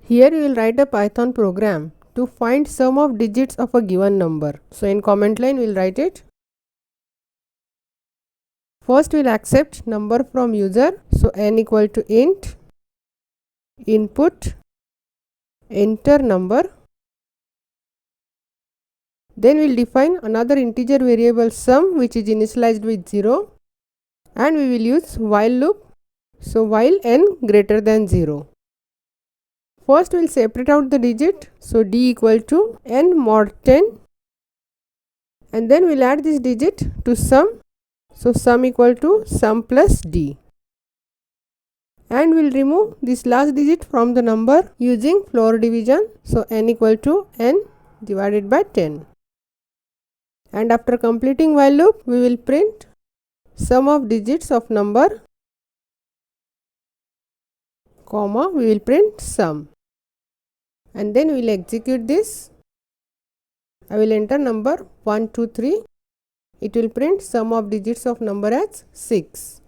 Here we will write a Python program to find sum of digits of a given number. So in comment line we will write it. First we will accept number from user. So n equal to int, input, enter number. Then we will define another integer variable sum which is initialized with 0, and we will use while loop. So while n greater than 0. First we will separate out the digit. So d equal to n mod 10, and then we will add this digit to sum. So sum equal to sum plus d, and we will remove this last digit from the number using floor division. So n equal to n divided by 10, and after completing while loop we will print sum of digits of number, comma, we will print sum, and then we will execute this. I will enter number 1, 2, 3. It will print sum of digits of number as 6.